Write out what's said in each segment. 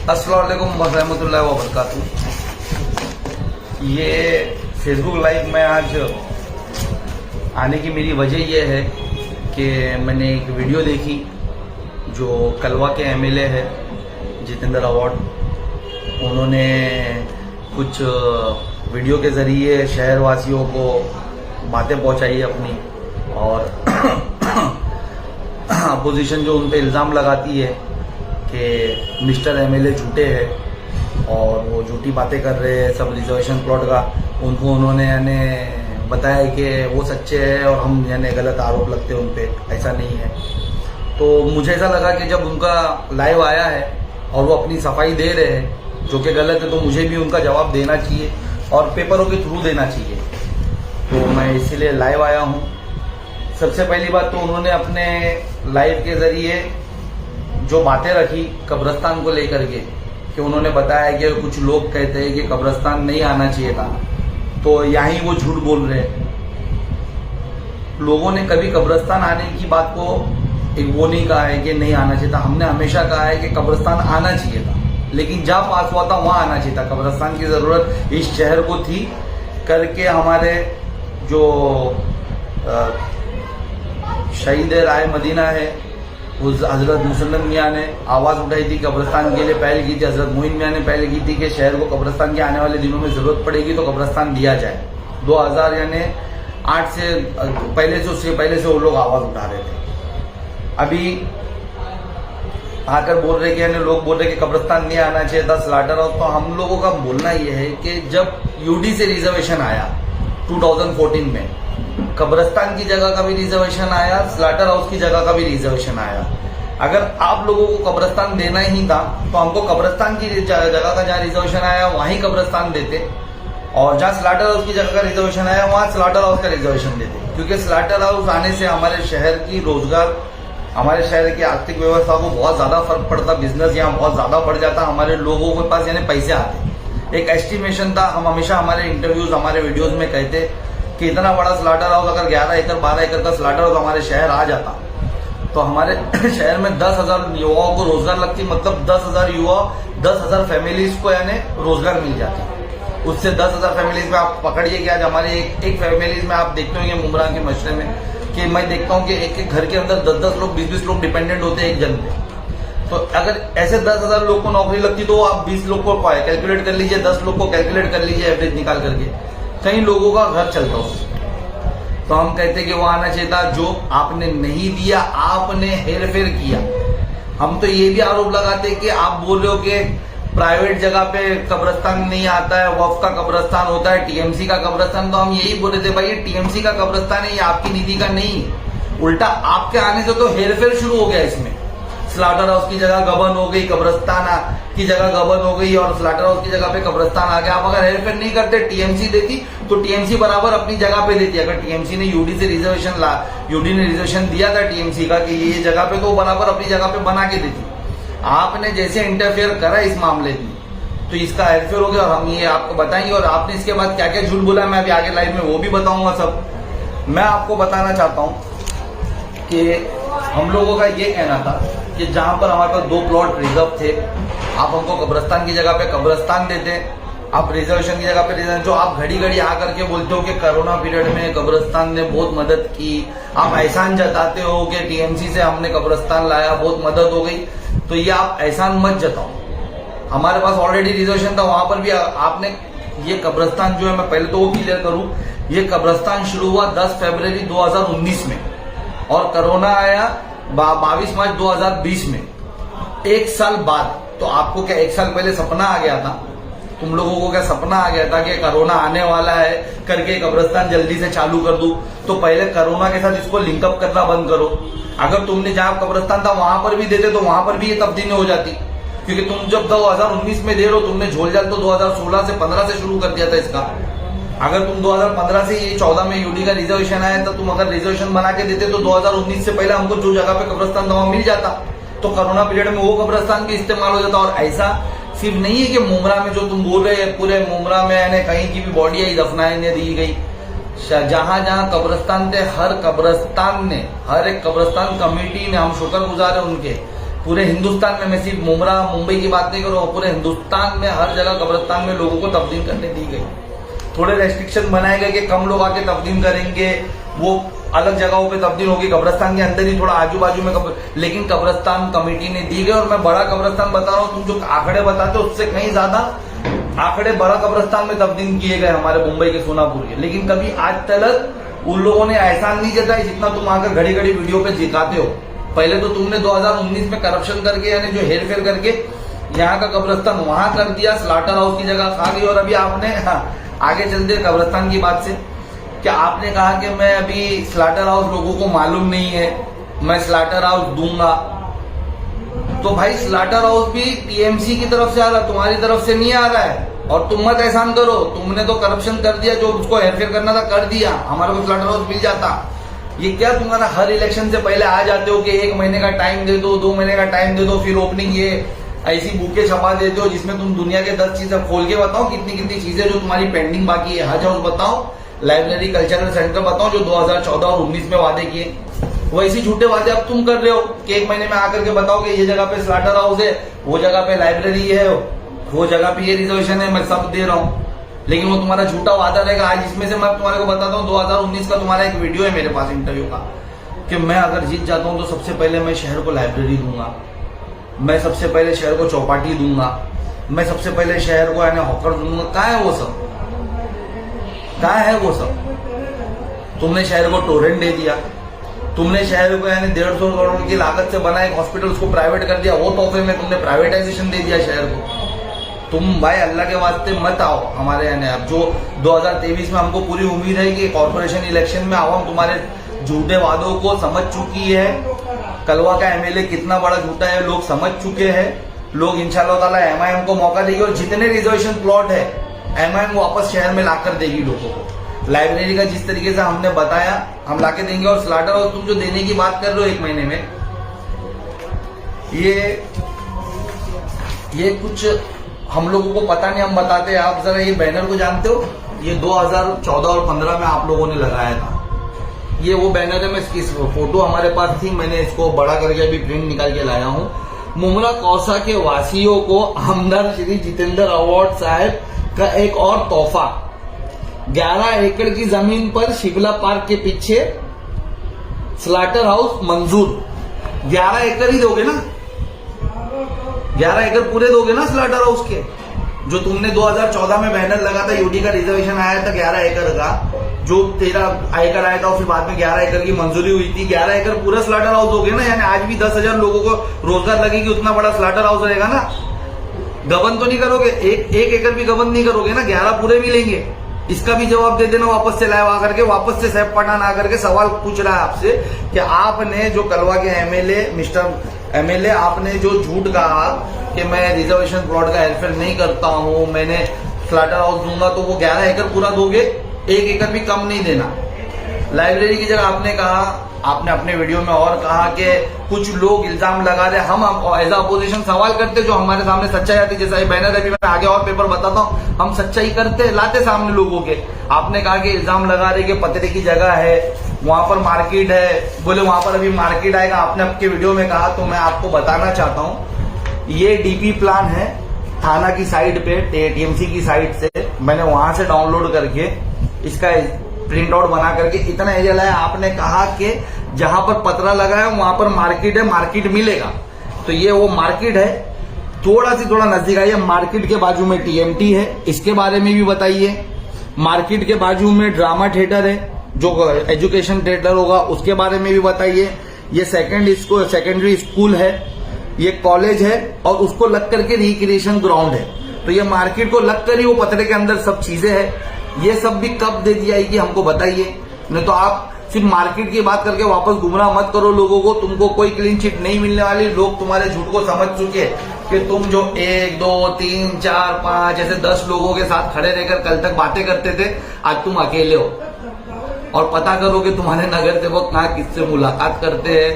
अस्सलाम वालेकुम रहमतुल्लाहि व बरकातुहू। ये फेसबुक लाइव में आज आने की मेरी वजह यह है कि मैंने एक वीडियो देखी जो कलवा के एमएलए है जितेंद्र अवार्ड, उन्होंने कुछ वीडियो के ज़रिए शहरवासियों को बातें पहुंचाई अपनी, और अपोजिशन जो उन पे इल्ज़ाम लगाती है कि मिस्टर एमएलए झूठे हैं और वो झूठी बातें कर रहे हैं सब रिजर्वेशन प्लॉट का, उनको उन्होंने यानी बताया कि वो सच्चे हैं और हम यानी गलत आरोप लगते हैं उन पे, ऐसा नहीं है। तो मुझे ऐसा लगा कि जब उनका लाइव आया है और वो अपनी सफाई दे रहे हैं जो कि गलत है, तो मुझे भी उनका जवाब देना चाहिए और पेपरों के थ्रू देना चाहिए। तो मैं इसीलिए लाइव आया हूँ। सबसे पहली बात तो उन्होंने अपने लाइव के ज़रिए जो बातें रखी कब्रिस्तान को लेकर के, कि उन्होंने बताया कि कुछ लोग कहते हैं कि कब्रिस्तान नहीं आना चाहिए था, तो यहीं वो झूठ बोल रहे हैं। लोगों ने कभी कब्रिस्तान आने की बात को एक वो नहीं कहा है कि नहीं आना चाहिए था। हमने हमेशा कहा है कि कब्रिस्तान आना चाहिए था, लेकिन जहाँ पास हुआ था वहां आना चाहिए था। कब्रिस्तान की जरूरत इस शहर को थी करके हमारे जो शहीद राय मदीना है उस हजरत मुसल्लम मियाँ ने आवाज़ उठाई थी, कब्रिस्तान के लिए पहल की थी। हजरत मोइन मियाँ ने पहल की थी कि शहर को कब्रिस्तान के आने वाले दिनों में ज़रूरत पड़ेगी तो कब्रिस्तान दिया जाए। 2000 यानी 8 से पहले से उससे पहले से वो लोग आवाज़ उठा रहे थे। अभी आकर बोल रहे कि यानी लोग बोल रहे कि कब्रिस्तान नहीं आना चाहिए था, स्लाटर हाउस। तो हम लोगों का बोलना यह है कि जब यूडी से रिजर्वेशन आया 2014 में, कब्रिस्तान की जगह का भी रिजर्वेशन आया, स्लाटर हाउस की जगह का भी रिजर्वेशन आया। अगर आप लोगों को कब्रिस्तान देना ही था तो हमको कब्रिस्तान की जगह का जहाँ रिजर्वेशन आया वहीं कब्रिस्तान देते, और जहाँ स्लाटर हाउस की जगह का रिजर्वेशन आया वहाँ स्लाटर हाउस का रिजर्वेशन देते। क्योंकि स्लाटर हाउस आने से हमारे शहर की रोजगार, हमारे शहर की आर्थिक व्यवस्था को बहुत ज्यादा फर्क पड़ता, बिजनेस यहाँ बहुत ज्यादा बढ़ जाता, हमारे लोगों के पास यानी पैसे आते। एक एस्टिमेशन था, हम हमेशा हमारे इंटरव्यूज, हमारे वीडियोज में कहते कि इतना बड़ा स्लाटर हाउस अगर 11 एकड़ 12 एकड़ का स्लाटर हाउस हमारे शहर आ जाता तो हमारे शहर में 10,000 युवाओं को रोजगार लगती, मतलब 10,000 युवा, 10,000 फैमिलीज को यानी रोजगार मिल जाती। उससे 10,000 फैमिलीज में आप पकड़िए कि आज हमारे एक फैमिलीज में आप देखते होंगे मुमरा के मशरे में कि मैं देखता हूँ कि एक घर के अंदर 10-10 लोग, 20-20 लोग डिपेंडेंट होते हैं एक जन पे। तो अगर ऐसे 10,000 लोग को नौकरी लगती तो आप 20 लोग को कैलकुलेट कर लीजिए, 10 लोग को कैलकुलेट कर लीजिए एवरेज निकाल करके, कई लोगों का घर चलता उससे। तो हम कहते कि वो आना चाहिए था, जो आपने नहीं दिया, आपने हेरफेर किया। हम तो ये भी आरोप लगाते कि आप बोल रहे हो कि प्राइवेट जगह पे कब्रिस्तान नहीं आता है, वक्फ का कब्रिस्तान होता है, टीएमसी का कब्रिस्तान। तो हम यही बोल रहे थे भाई ये टीएमसी का कब्रिस्तान है, ये आपकी नीति का नहीं है। उल्टा आपके आने से तो हेरफेर शुरू हो गया इसमें। स्लाटर हाउस की जगह गबन हो गई, कब्रिस्तान की जगह गबन हो गई, और स्लाटर हाउस की जगह पे कब्रिस्तान आ गया। आप अगर हेरफेर नहीं करते, टीएमसी देती तो टीएमसी बराबर अपनी जगह पे देती। अगर टीएमसी ने यूडी से यूडी ने रिजर्वेशन दिया था टीएमसी का कि ये जगह पे, तो बराबर अपनी जगह पे बना के देती। आपने जैसे इंटरफेयर करा इस मामले में तो इसका हेरफेर हो गया, और हम ये आपको बताएंगे। और आपने इसके बाद क्या क्या झूठ बोला मैं अभी आगे लाइव में वो भी बताऊंगा सब। मैं आपको बताना चाहता हूं कि हम लोगों का ये कहना था कि जहां पर हमारे पास 2 प्लॉट रिजर्व थे, आप हमको कब्रिस्तान की जगह पे कब्रिस्तान देते, आप रिजर्वेशन की जगह पे रिजर्वेशन। जो आप घड़ी घड़ी आकर के बोलते हो कि कोरोना पीरियड में कब्रिस्तान ने बहुत मदद की, आप एहसान जताते हो कि टीएमसी से हमने कब्रिस्तान लाया, बहुत मदद हो गई, तो ये आप एहसान मत जताओ। हमारे पास ऑलरेडी रिजर्वेशन था, वहां पर भी आपने ये कब्रिस्तान जो है, मैं पहले तो वो क्लियर करूं, ये कब्रिस्तान शुरू हुआ 10 फरवरी 2019 में, और कोरोना आया 22 मार्च 2020 में, 1 साल बाद। तो आपको क्या 1 साल पहले सपना आ गया था? तुम लोगों को क्या सपना आ गया था कि कोरोना आने वाला है करके कब्रिस्तान जल्दी से चालू कर दूं? तो पहले कोरोना के साथ इसको लिंकअप करना बंद करो। अगर तुमने जहां कब्रिस्तान था वहां पर भी देते तो वहां पर भी ये तब्दीली हो जाती, क्योंकि तुम जब 2019 में दे रहे हो, तुमने झोलझाल तो 2016 से 15 से शुरू कर दिया था इसका। अगर तुम 2015 से ये 14 में यूडी का रिजर्वेशन आया था, तुम अगर रिजर्वेशन बना के देते तो 2019 से पहले हमको जो जगह पे कब्रिस्तान था वहां मिल जाता, तो कोरोना पीरियड में वो कब्रिस्तान भी इस्तेमाल हो जाता। और ऐसा सिर्फ नहीं है कि मुमरा में जो तुम बोल रहे हैं, पूरे मुमरा में यानी कहीं की भी बॉडी आई दफनाने दी गई, जहां जहां कब्रिस्तान थे, हर एक कब्रिस्तान कमेटी ने, हम शुक्रगुजार है उनके, पूरे हिंदुस्तान में, मैं सिर्फ मुंबई की बात नहीं कर रहा हूँ, पूरे हिंदुस्तान में हर जगह कब्रिस्तान में लोगों को तब्दील करने दी गई। थोड़े रेस्ट्रिक्शन बनाए गए कि कम लोग आके तब्दील करेंगे, वो अलग जगहों पे तब्दील होगी, कब्रिस्तान के अंदर ही थोड़ा आजू बाजू में लेकिन कब्रिस्तान कमेटी ने दी गई। और मैं बड़ा कब्रिस्तान बता रहा हूँ, तुम जो आंकड़े बताते हो उससे कहीं ज्यादा आंकड़े बड़ा कब्रिस्तान में तब्दील किए गए हमारे मुंबई के सोनापुर के। लेकिन कभी आज तक उन लोगों ने एहसान नहीं जताया जितना तुम आकर घड़ी घड़ी वीडियो पे दिखाते हो। पहले तो तुमने 2019 में करप्शन करके, यानी जो हेरफेर करके यहाँ का कब्रिस्तान वहां कर दिया, स्लाटर हाउस की जगह खा गई। और अभी आपने आगे चलते कब्रिस्तान की बात से, क्या आपने कहा कि मैं अभी स्लाटर हाउस लोगों को मालूम नहीं है, मैं स्लाटर हाउस दूंगा। तो भाई स्लाटर हाउस भी टीएमसी की तरफ से आ रहा है, तुम्हारी तरफ से नहीं आ रहा है। और तुम मत एहसान करो, तुमने तो करप्शन कर दिया, जो उसको हेरफेर करना था कर दिया, हमारे को स्लाटर हाउस मिल जाता। ये क्या तुम्हारा हर इलेक्शन से पहले आ जाते हो कि 1 महीने का टाइम दे दो, 2 महीने का टाइम दे दो, फिर ओपनिंग ये ऐसी बुके छपा देते हो जिसमें तुम दुनिया के 10 चीजें खोल के बताओ, कितनी कितनी चीजें जो तुम्हारी पेंडिंग बाकी है। हज हाउस बताओ, लाइब्रेरी कल्चरल सेंटर बताओ, जो 2014 और 19 में वादे किए, वैसे झूठे वादे अब तुम कर रहे हो कि 1 महीने में आकर के बताओ कि ये जगह पे स्लाटर हाउस है, वो जगह पे लाइब्रेरी है, वो जगह पे ये रिजर्वेशन है, मैं सब दे रहा हूँ। लेकिन वो तुम्हारा झूठा वादा रहेगा। आज इसमें से मैं तुम्हारे को बताता हूँ, 2019 का तुम्हारा एक वीडियो है मेरे पास इंटरव्यू का, कि मैं अगर जीत जाता हूँ तो सबसे पहले मैं शहर को लाइब्रेरी दूंगा, मैं सबसे पहले शहर को चौपाटी दूंगा, मैं सबसे पहले शहर को यानी हॉकर दूंगा। कहाँ है वो सब, कहाँ है वो सब? तुमने शहर को टोरेंट दे दिया, तुमने शहर को यानी 150 करोड़ की लागत से बना एक हॉस्पिटल उसको प्राइवेट कर दिया, वो तोहफे में तुमने प्राइवेटाइजेशन दे दिया शहर को। तुम भाई अल्लाह के वास्ते मत आओ हमारे यानी अब जो 2023 में हमको पूरी उम्मीद है कि कॉर्पोरेशन इलेक्शन में आवाम तुम्हारे झूठे वादों को समझ चुकी है। कलवा का एमएलए कितना बड़ा झूठा है लोग समझ चुके हैं। लोग इंशाल्लाह ताला एमआईएम को मौका देगी और जितने रिजर्वेशन प्लॉट है एमआईएम वापस शहर में लाकर देगी लोगों को। लाइब्रेरी का जिस तरीके से हमने बताया हम लाके देंगे। और स्लाटर हाउस तुम जो देने की बात कर रहे हो 1 महीने में, ये कुछ हम लोगों को पता नहीं, हम बताते हैं। आप जरा ये बैनर को जानते हो, ये 2014 और 15 में आप लोगों ने लगाया था। ये वो बैनर है, मैं इसकी फोटो हमारे पास थी, मैंने इसको बड़ा करके अभी प्रिंट निकाल के लाया हूँ। मुमरा कौसा के वासियों को हमदर्द श्री जितेंद्र अवार्ड साहब का एक और तोहफा। 11 एकड़ की जमीन पर शिवला पार्क के पीछे स्लाटर हाउस मंजूर। 11 एकड़ ही दोगे ना, 11 एकड़ पूरे दोगे ना स्लाटर हाउस के? जो तुमने 2014 में बैनर लगा था, यूडी का रिजर्वेशन आया था 11 एकड़ का, जो 13 एकड़ आया था और फिर बाद में 11 एकड़ की मंजूरी हुई थी। 11 एकड़ पूरा स्लाटर हाउस दोगे ना, यानी आज भी 10,000 लोगों को रोजगार लगेगी, उतना बड़ा स्लाटर हाउस रहेगा ना। गबन तो नहीं करोगे, एक एकड़ भी गबन नहीं करोगे ना, 11 पूरे भी लेंगे। इसका भी जवाब दे देना वापस से लाइव आकर के। वापस से सैफ पठान आकर के सवाल पूछ रहा है आपसे कि आपने जो कलवा के एमएलए मिस्टर एमएलए आपने जो झूठ कहा कि मैं रिजर्वेशन प्लॉट का हेरफेर नहीं करता हूं, मैंने स्लाटर हाउस दूंगा, तो वो 11 एकड़ पूरा दोगे, 1 एकड़ भी कम नहीं देना। लाइब्रेरी की जगह आपने कहा, आपने अपने वीडियो में और कहा कि कुछ लोग इल्जाम लगा रहे, हम एज अपोजिशन सवाल करते जो हमारे सामने सच्चाई आती, जैसा ये बैनर है, अभी मैं आगे और पेपर बताता हूँ, हम सच्चाई करते लाते सामने लोगों के। आपने कहा कि इल्जाम लगा रहे कि पतरे की जगह है, वहां पर मार्केट है, बोले वहां पर अभी मार्केट आएगा, आपने आपके वीडियो में कहा। तो मैं आपको बताना चाहता हूँ, ये डीपी प्लान है थाना की साइड पे, टीएमसी की साइड से, मैंने वहां से डाउनलोड करके इसका प्रिंट आउट बना करके इतना एरिया लाया। आपने कहा कि जहां पर पतरा लगा है वहां पर मार्केट है, मार्केट मिलेगा, तो ये वो मार्केट है। थोड़ा नजदीक आइए, मार्केट के बाजू में टीएमटी है, इसके बारे में भी बताइए। मार्केट के बाजू में ड्रामा थिएटर है, जो एजुकेशन थिएटर होगा, उसके बारे में भी बताइए। ये सेकेंडरी स्कूल है, ये कॉलेज है, और उसको लग करके रिक्रिएशन ग्राउंड है। तो ये मार्केट को लग कर ही वो पतरे के अंदर सब चीजें है। ये सब भी कब दे दी जाएगी हमको बताइए, नहीं तो आप सिर्फ मार्केट की बात करके वापस गुमराह मत करो लोगों को। तुमको कोई क्लीन चिट नहीं मिलने वाली। लोग तुम्हारे झूठ को समझ चुके कि तुम जो 1 2 3 4 5 ऐसे 10 लोगों के साथ खड़े रहकर कल तक बातें करते थे, आज तुम अकेले हो। और पता करो कि तुम्हारे नगर सेवक कहाँ किससे मुलाकात करते हैं,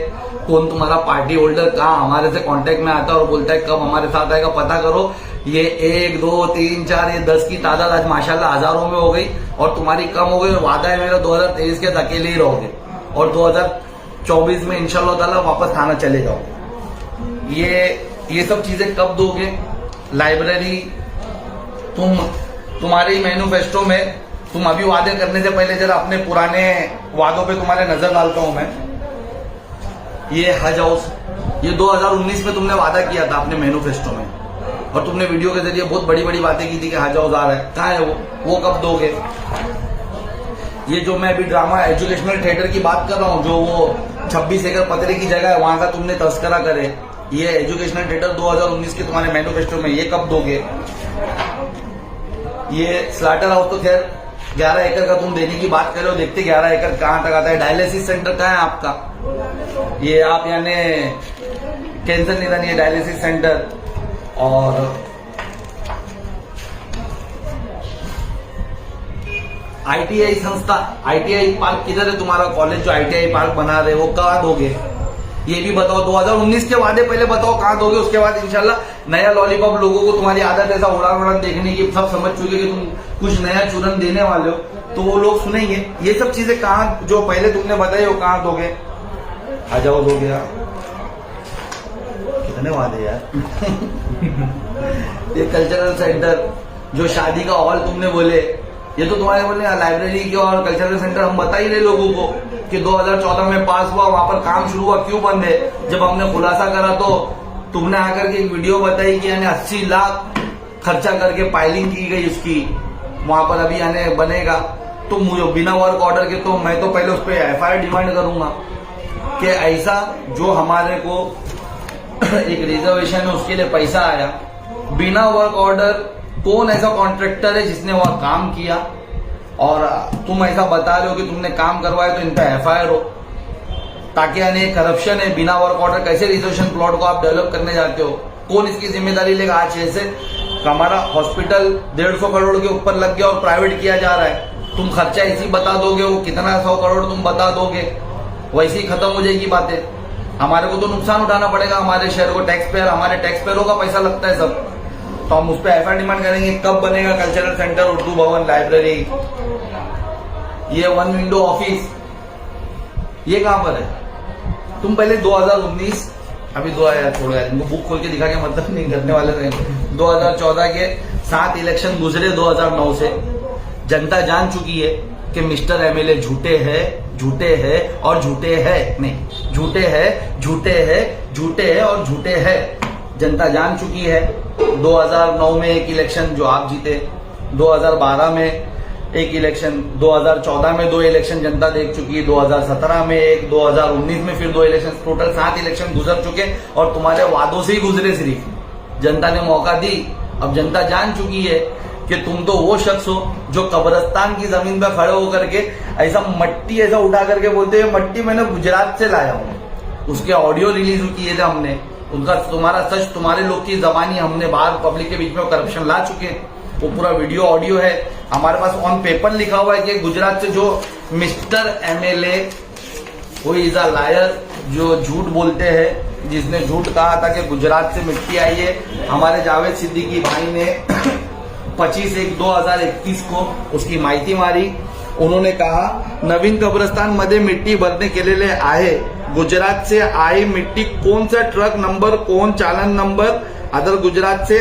कौन तुम्हारा पार्टी होल्डर कहाँ हमारे से कांटेक्ट में आता है और बोलता है कब हमारे साथ आएगा। पता करो, ये 1 2 3 4 ये 10 की तादाद आज माशाल्लाह हजारों में हो गई और तुम्हारी कम हो गई। वादा है मेरा 2023 के अकेले ही रहोगे और 2024 में इंशाल्लाह ताला वापस थाना चले जाओगे। ये सब चीजें कब दोगे? लाइब्रेरी तुम्हारे ही मैनिफेस्टो में, तुम अभी वादे करने से पहले जरा अपने पुराने वादों पे तुम्हारे नजर डालता हूं मैं। ये हज हाउस, ये 2019 में तुमने वादा किया था अपने मैनिफेस्टो में, और तुमने वीडियो के जरिए बहुत बड़ी बड़ी बातें की थी कि हज हाउस आ रहा है। कहाँ है वो कब दोगे? ये जो मैं अभी ड्रामा एजुकेशनल थिएटर की बात कर रहा हूँ, जो वो 26 एकड़ पतरे की जगह है, वहां का तुमने तस्करा करे, ये एजुकेशनल थिएटर 2019 के तुम्हारे मैनिफेस्टो में, ये कब दोगे? ये स्लाटर हाउस तो खैर 11 एकड़ का तुम देने की बात कर रहे हो, देखते 11 एकड़ कहां तक आता है। डायलिसिस सेंटर कहाँ है आपका? ये आप यानी कैंसर निदान, ये डायलिसिस सेंटर। और ITI संस्था, ITI पार्क किधर है तुम्हारा कॉलेज जो ITI पार्क बना रहे, वो कहाँ दोगे? ये भी बताओ। 2019 के वादे पहले बताओ कहाँ दोगे, उसके बाद इंशाल्लाह नया लॉलीपॉप। लोगों को तुम्हारी आदत ऐसा उड़ान देखने की, सब समझ चुके कि तुम कुछ नया चूरन देने वाले हो, तो वो लोग सुनेंगे। ये सब चीजें कहाँ जो पहले तुमने बताई वो कहाँ दोगे? आ जाओ, दोगे यार, कितने वादे यार। ये कल्चरल सेंटर, जो शादी का हॉल तुमने बोले, ये तो तुम्हारे बोले लाइब्रेरी के और कल्चरल सेंटर हम बता ही रहे लोगों को कि 2014 में पास हुआ, वहां पर काम शुरू हुआ, क्यों बंद है? जब हमने खुलासा करा तो तुमने आकर के एक वीडियो बताई कि यानी 80 लाख खर्चा करके पाइलिंग की गई उसकी, वहां पर अभी यानी बनेगा। तो मुझे बिना वर्क ऑर्डर के, तो मैं तो पहले उस पर FIR डिमांड करूंगा कि ऐसा जो हमारे को एक रिजर्वेशन है उसके लिए पैसा आया बिना वर्क ऑर्डर, कौन ऐसा कॉन्ट्रैक्टर है जिसने वह काम किया? और तुम ऐसा बता रहे हो कि तुमने काम करवाया, तो इन पे FIR हो, ताकि यानी करप्शन है। बिना वर्क ऑर्डर कैसे रिजर्वेशन प्लॉट को आप डेवलप करने जाते हो? कौन इसकी जिम्मेदारी लेगा? आज जैसे हमारा हॉस्पिटल 150 करोड़ के ऊपर लग गया और प्राइवेट किया जा रहा है, तुम खर्चा इसी बता दोगे, वो कितना 100 करोड़ तुम बता दोगे, वैसे ही खत्म हो जाएगी बातें। हमारे को तो नुकसान उठाना पड़ेगा, हमारे शहर को, टैक्स पेयर, हमारे टैक्स पेयरों का पैसा लगता है सब, तो हम उस पर FIR डिमांड करेंगे। कब बनेगा कल्चरल सेंटर, उर्दू भवन, लाइब्रेरी? ये 1 विंडो ऑफिस, ये कहां पर है? तुम पहले 2019, अभी 2000 छोड़ गया, इनको बुक खोल के दिखा के मतलब नहीं करने वाले थे। 2014 के 7 इलेक्शन गुजरे 2009 से, जनता जान चुकी है कि मिस्टर MLA झूठे हैं, झूठे हैं और झूठे हैं, नहीं झूठे हैं, झूठे हैं, झूठे हैं और झूठे हैं। जनता जान चुकी है। 2009 में एक इलेक्शन जो आप जीते, 2012 में एक इलेक्शन, 2014 में 2 इलेक्शन जनता देख चुकी है, 2017 में एक, 2019 में फिर 2 इलेक्शन, टोटल 7 इलेक्शन गुजर चुके, और तुम्हारे वादों से ही गुजरे। सिर्फ जनता ने मौका दी। अब जनता जान चुकी है कि तुम तो वो शख्स हो जो कब्रिस्तान की जमीन पर खड़े होकर के ऐसा मट्टी ऐसा उठा करके बोलते हैं मट्टी मैंने गुजरात से लाया हूँ। उसके ऑडियो रिलीज किए थे हमने, उनका तुम्हारा सच, तुम्हारे लोग की जबानी हमने बाहर पब्लिक के बीच में करप्शन ला चुके हैं। वो पूरा वीडियो ऑडियो है हमारे पास, ऑन पेपर लिखा हुआ है कि गुजरात से जो मिस्टर MLA, वो इज अ लायर, जो झूठ बोलते हैं, जिसने झूठ कहा था कि गुजरात से मिट्टी आई है। हमारे जावेद सिद्दीकी भाई ने 25/1/2021 को उसकी माहिती मारी। उन्होंने कहा नवीन कब्रस्तान मध्ये मिट्टी भरने केलेले आहे, गुजरात से आई मिट्टी कौन सा ट्रक नंबर, कौन चालन नंबर, अदर गुजरात से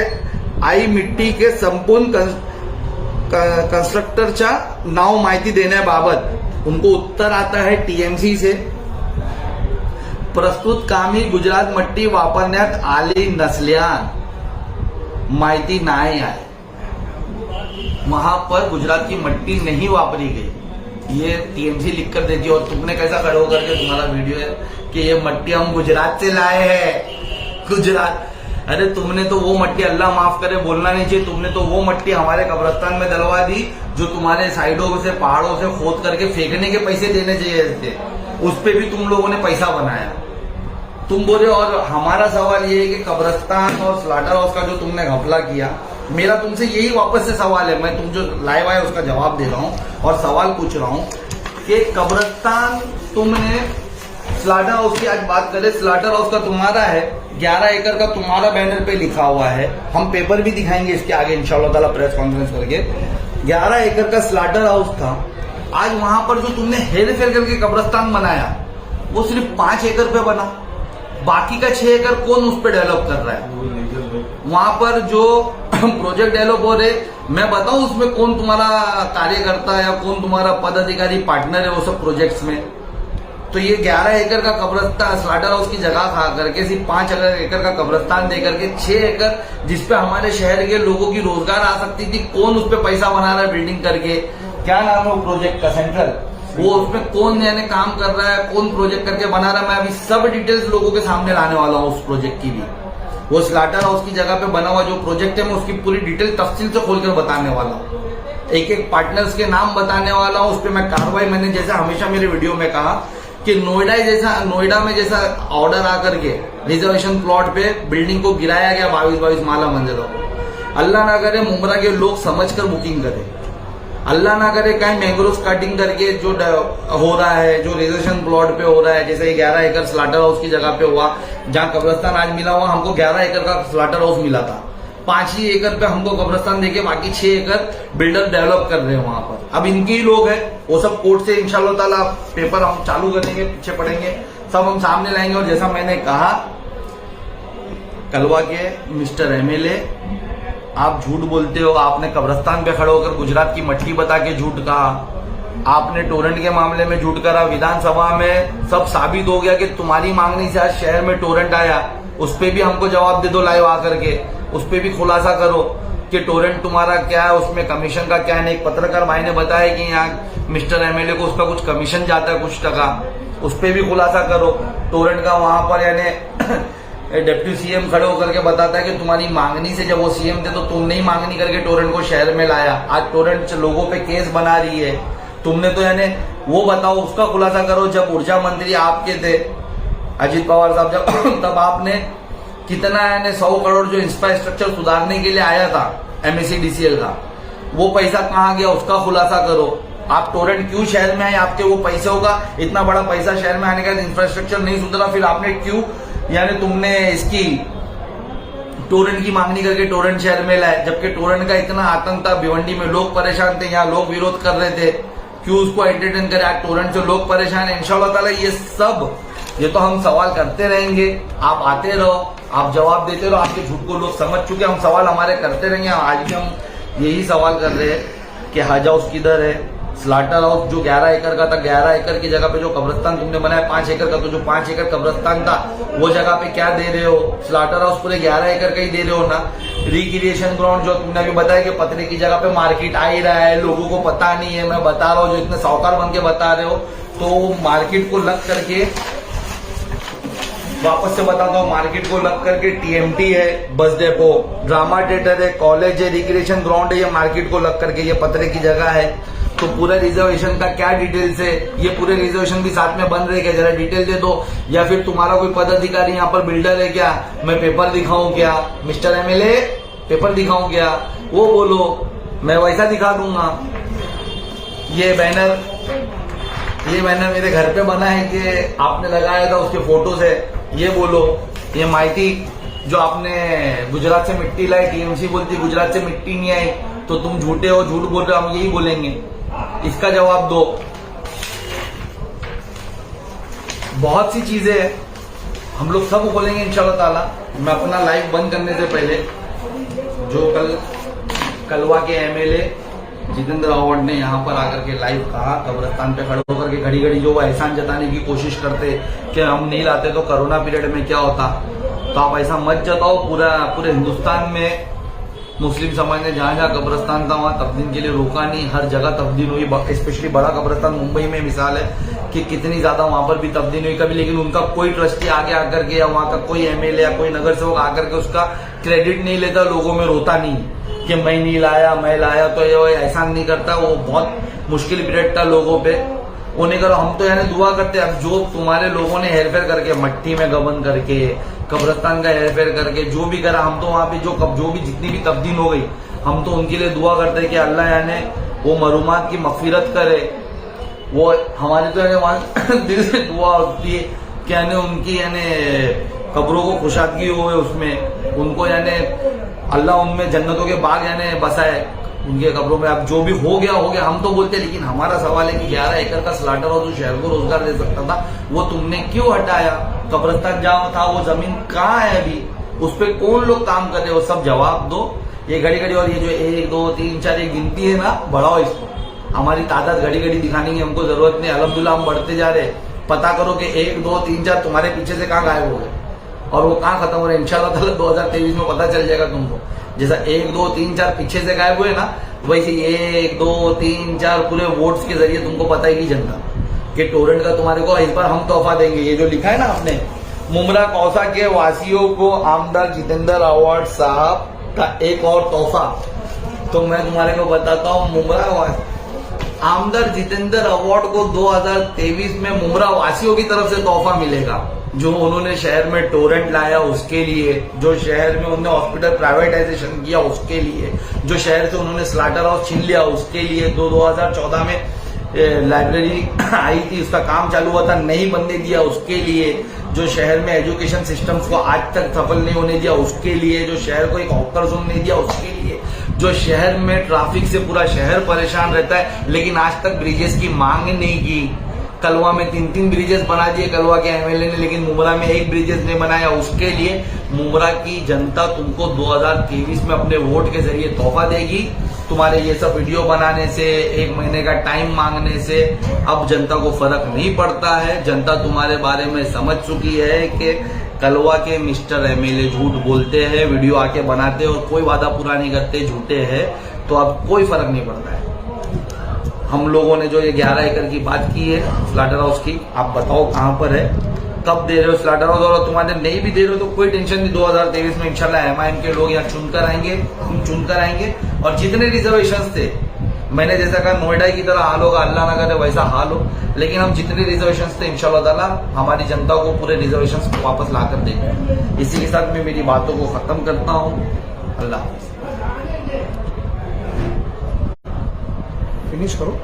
आई मिट्टी के संपूर्ण कंस्ट्रक्टरच्या नाव माहिती देण्याबाबत उनको उत्तर आता है TMC से। प्रस्तुत कामी गुजरात मट्टी वापरण्यात आली नसल्यान माहिती नाही आहे, वहां पर गुजरात की मट्टी नहीं वापरी गई, ये TMC लिख कर देती है। और तुमने कैसा खड़े होकर के तुम्हारा वीडियो है कि ये मट्टी हम गुजरात से लाए हैं, गुजरात। अरे तुमने तो वो मट्टी, अल्लाह माफ करे बोलना नहीं चाहिए, तुमने तो वो मट्टी हमारे कब्रिस्तान में डलवा दी जो तुम्हारे साइडों से, पहाड़ों से खोद करके फेंकने के पैसे देने चाहिए थे, उस पर भी तुम लोगों ने पैसा बनाया, तुम बोले। और हमारा सवाल ये है कि कब्रिस्तान और स्लाटर हाउस का जो तुमने घपला किया, मेरा तुमसे यही वापस से सवाल है, मैं तुम जो लाइव आए उसका जवाब दे रहा हूं और सवाल पूछ रहा हूं कि कब्रिस्तान तुमने, स्लाटर हाउस की आज बात करें, स्लाटर हाउस का तुम्हारा है, 11 एकड़ का तुम्हारा बैनर पे लिखा हुआ है, हम पेपर भी दिखाएंगे इसके आगे इंशाल्लाह ताला प्रेस कॉन्फ्रेंस करके। 11 एकड़ का स्लाटर हाउस था, आज वहां पर जो तुमने हेर फेर करके कब्रिस्तान बनाया वो सिर्फ 5 एकड़ पे बना, बाकी का 6 एकड़ कौन उस पर डेवलप कर रहा है? वहां पर जो प्रोजेक्ट डेवलप हो रहे, मैं बताऊं उसमें कौन तुम्हारा कार्यकर्ता या कौन तुम्हारा पदाधिकारी पार्टनर है वो सब प्रोजेक्ट्स में? तो ये 11 एकड़ का कब्रिस्तान स्लाटर हाउस की जगह खा करके सिर्फ 5 एकड़ का कब्रिस्तान दे करके 6 एकड़ जिसपे हमारे शहर के लोगों की रोजगार आ सकती थी, कौन उस पर पैसा बना रहा है बिल्डिंग करके? क्या नाम है वो प्रोजेक्ट का? सेंट्रल, वो उसमें कौन यानी काम कर रहा है, कौन प्रोजेक्ट करके बना रहा है? मैं अभी सब डिटेल्स लोगों के सामने लाने वाला हूँ उस प्रोजेक्ट की भी। वो स्लाटर हाउस की जगह पे बना हुआ जो प्रोजेक्ट है मैं उसकी पूरी डिटेल तफसील से खोलकर बताने वाला हूँ, एक एक पार्टनर्स के नाम बताने वाला हूँ। उस पर मैं कार्रवाई, मैंने जैसा हमेशा मेरे वीडियो में कहा कि नोएडा में जैसा ऑर्डर आकर के रिजर्वेशन प्लॉट पे बिल्डिंग को गिराया गया 22 माला मंजिलों को। अल्लाह ना करे मुंब्रा के लोग समझकर बुकिंग करें, अल्लाह ना करे कहीं मैंग्रोव कटिंग करके जो हो रहा है, जो रिजर्वेशन प्लॉट पे हो रहा है, जैसे 11 एकड़ स्लाटर हाउस की जगह पे हुआ, जहां कब्रिस्तान आज मिला हुआ, हमको 11 एकड़ का स्लाटर हाउस मिला था, 5 ही एकड़ पे हमको कब्रिस्तान देके बाकी 6 एकड़ बिल्डर डेवलप कर रहे हैं वहां पर। अब इनके ही लोग हैं, वो सब कोर्ट से इंशाल्लाह ताला पेपर हम चालू करेंगे, पीछे पड़ेंगे, सब हम सामने लाएंगे। और जैसा मैंने कहा, कलवा के मिस्टर एमएलए, आप झूठ बोलते हो। आपने कब्रिस्तान पे खड़े होकर गुजरात की मट्टी बता के झूठ कहा, आपने टोरेंट के मामले में झूठ करा। विधानसभा में सब साबित हो गया कि तुम्हारी मांगनी से आज शहर में टोरेंट आया, उस पर भी हमको जवाब दे दो लाइव आकर के, उस पर भी खुलासा करो कि टोरेंट तुम्हारा क्या है, उसमें कमीशन का क्या है। एक पत्रकार भाई ने बताया कि यहाँ मिस्टर एमएलए को उसका कुछ कमीशन जाता है कुछ टका, उस पर भी खुलासा करो टोरेंट का। वहां पर यानी डिप्टी सीएम खड़े होकर के बताता है कि तुम्हारी मांगनी से, जब वो सीएम थे तो तुमने ही मांगनी करके टोरेंट को शहर में लाया, आज टोरेंट लोगों पे केस बना रही है तुमने, तो यानी वो बताओ, उसका खुलासा करो। जब ऊर्जा मंत्री आपके थे अजीत पवार साहब, जब तब आपने कितना यानी 100 करोड़ जो इंफ्रास्ट्रक्चर सुधारने के लिए आया था एमएससीडीसीएल का, वो पैसा कहाँ गया उसका खुलासा करो। आप टोरेंट क्यों शहर में आए, आपके वो पैसों का इतना बड़ा पैसा शहर में आने का, इंफ्रास्ट्रक्चर नहीं सुधरा, फिर आपने क्यों यानी तुमने इसकी टोरेंट की मांगनी करके टोरेंट शहर में लाए, जबकि टोरेंट का इतना आतंक था, भिवंडी में लोग परेशान थे, यहाँ लोग विरोध कर रहे थे, क्यों उसको एंटरटेन करे? आज टोरेंट से लोग परेशान है। इंशाल्लाह ताला ये तो हम सवाल करते रहेंगे, आप आते रहो, आप जवाब देते रहो, आपके झूठ को लोग समझ चुके, हम सवाल हमारे करते रहेंगे। आज भी हम यही सवाल कर रहे हैं कि हज हाउस किधर है, स्लाटर हाउस जो 11 एकड़ का था, 11 एकड़ की जगह पे जो कब्रिस्तान तुमने बनाया 5 एकड़ का, तो जो 5 एकड़ कब्रिस्तान था वो जगह पे क्या दे रहे हो? स्लाटर हाउस पूरे 11 एकड़ का ही दे रहे हो ना। रिक्रिएशन ग्राउंड जो तुमने अभी बताया कि पतरे की जगह पे मार्केट आ ही रहा है, लोगों को पता नहीं है, मैं बता रहा हूँ, जो इतने साहूकार बन के बता रहे हो, तो मार्केट को लग करके, वापस से बताता हूँ, मार्केट को लग करके टीएमटी है, बस डेपो, ड्रामा थिएटर है, कॉलेज है, रिक्रिएशन ग्राउंड है, ये मार्केट को लग करके ये पतरे की जगह है। तो पूरा रिजर्वेशन का क्या डिटेल्स है, ये पूरे रिजर्वेशन भी साथ में बन रहे क्या, जरा डिटेल दे दो। या फिर तुम्हारा कोई पदाधिकारी यहाँ पर बिल्डर है क्या, मैं पेपर दिखाऊं क्या, मिस्टर एमएलए पेपर दिखाऊं क्या, वो बोलो, मैं वैसा दिखा दूंगा। ये बैनर मेरे घर पे बना है कि आपने लगाया था, उसके फोटोज है, ये बोलो। ये माइटी जो आपने गुजरात से मिट्टी लाई, टीएमसी बोलती गुजरात से मिट्टी नहीं आई, तो तुम झूठे हो, झूठ बोल रहे हो, हम यही बोलेंगे, इसका जवाब दो। बहुत सी चीजें हैं, हम लोग सब बोलेंगे इंशाल्लाह ताला। मैं अपना लाइव बंद करने से पहले, जो कल कलवा के एमएलए जितेंद्र आव्हाड ने यहाँ पर आकर के लाइव कहा, कब्रिस्तान पे खड़े होकर के घड़ी घड़ी जो वो एहसान जताने की कोशिश करते कि हम नहीं लाते तो कोरोना पीरियड में क्या होता, तो आप ऐसा मत जताओ। पूरे हिंदुस्तान में मुस्लिम समाज ने जहां जहां कब्रिस्तान था वहां तब्दील के लिए रोका नहीं, हर जगह तब्दील हुई। स्पेशली बड़ा कब्रिस्तान मुंबई में मिसाल है कि कितनी ज्यादा वहां पर भी तब्दील हुई कभी, लेकिन उनका कोई ट्रस्टी आगे आकर के या वहां का कोई एमएलए या कोई नगर सेवक आकर के उसका क्रेडिट नहीं लेता, लोगों में रोता नहीं कि मैं नहीं लाया, मैं लाया, तो ये एहसान नहीं करता। वो बहुत मुश्किल पीरियड था लोगों पे, वो नहीं करो। हम तो यानी दुआ करते हैं, अब जो तुम्हारे लोगों ने हेरफेर करके, मट्टी में गबन करके, कब्रिस्तान का हेरफेर करके जो भी करा, हम तो वहां पे जो भी जितनी भी तब्दील हो गई, हम तो उनके लिए दुआ करते हैं कि अल्लाह यानी वो मरूमात की मगफिरत करे। वो हमारी तो यानी वहां दिल से दुआ होती है कि यानी उनकी यानी कब्रों को खुशादगी हो, उसमें उनको यानी अल्लाह उनमें जन्नतों के बाग यानी बसाए। उनके कब्रों में अब जो भी हो गया हम तो बोलते, लेकिन हमारा सवाल है कि 11 एकड़ का स्लॉटर हाउस जो शहर को रोजगार दे सकता था वो तुमने क्यों हटाया? कब्रिस्तान जहां था वो जमीन कहाँ है अभी? उस पर कौन लोग काम कर रहे हो? सब जवाब दो। ये घड़ी घड़ी और ये जो 1 2 3 4 ये गिनती है ना, बढ़ाओ इसको। हमारी तादाद घड़ी घड़ी दिखाने की हमको जरूरत नहीं, अल्हम्दुलिल्लाह हम बढ़ते जा रहे। पता करो कि 1 2 3 4 तुम्हारे पीछे से कहाँ गायब हो गए और वो कहाँ खत्म हो रहे हैं। इंशाल्लाह ताला 2023 में पता चल जाएगा तुमको। जैसा 1 2 3 4 पीछे से गायब हुए ना, वैसे 1 2 3 4 पूरे वोट्स के जरिए तुमको पता ही नहीं जनता कि टोरेंट का तुम्हारे को इस बार हम तोहफा देंगे। ये जो लिखा है ना आपने, मुमरा कौसा के वासियों को आमदार जितेंद्र अवार्ड साहब का एक और तोहफा। तो मैं तुम्हारे को बताता हूँ, मुमरा आमदार जितेंद्र अवार्ड को 2023 में मुमरा वासियों की तरफ से तोहफा मिलेगा। जो उन्होंने शहर में टोरेंट लाया उसके लिए, जो शहर में उन्होंने हॉस्पिटल प्राइवेटाइजेशन किया उसके लिए, जो शहर से उन्होंने स्लॉटर हाउस छीन लिया उसके लिए, 2014 में लाइब्रेरी आई थी उसका काम चालू हुआ था नहीं बनने दिया उसके लिए, जो शहर में एजुकेशन सिस्टम्स को आज तक सफल नहीं होने दिया उसके लिए, जो शहर को एक हॉकर जोन नहीं दिया उसके लिए, जो शहर में ट्रैफिक से पूरा शहर परेशान रहता है लेकिन आज तक ब्रिजेस की मांग नहीं की। कलवा में 3 ब्रिजेस बना दिए कलवा के एमएलए ने, लेकिन मुमरा में 1 ब्रिजेस नहीं बनाया। उसके लिए मुमरा की जनता तुमको 2023 में अपने वोट के जरिए तोहफा देगी। तुम्हारे ये सब वीडियो बनाने से, 1 महीने का टाइम मांगने से अब जनता को फर्क नहीं पड़ता है। जनता तुम्हारे बारे में समझ चुकी है कि कलवा के मिस्टर एमएलए झूठ बोलते हैं, वीडियो आके बनाते और कोई वादा पूरा नहीं करते, झूठे हैं। तो अब कोई फर्क नहीं पड़ता है। हम लोगों ने जो ये 11 एकड़ की बात की है स्लॉटर हाउस की, आप बताओ कहां पर है, कब दे रहे हो स्लॉटर हाउस? और तुम्हारे नहीं भी दे रहे हो तो कोई टेंशन नहीं, 2023 में इंशाल्लाह एमआईएम के लोग यहाँ चुनकर आएंगे और जितने रिजर्वेशन थे, मैंने जैसा कहा नोएडा की तरह हाल होगा, अल्लाह ना करे वैसा हाल हो, लेकिन हम जितने रिजर्वेशन थे इंशाल्लाह ताला हमारी जनता को पूरे रिजर्वेशन को वापस ला कर देंगे। इसी के साथ मैं मेरी बातों को खत्म करता हूँ। अल्लाह हाफिज। फिनिश करो।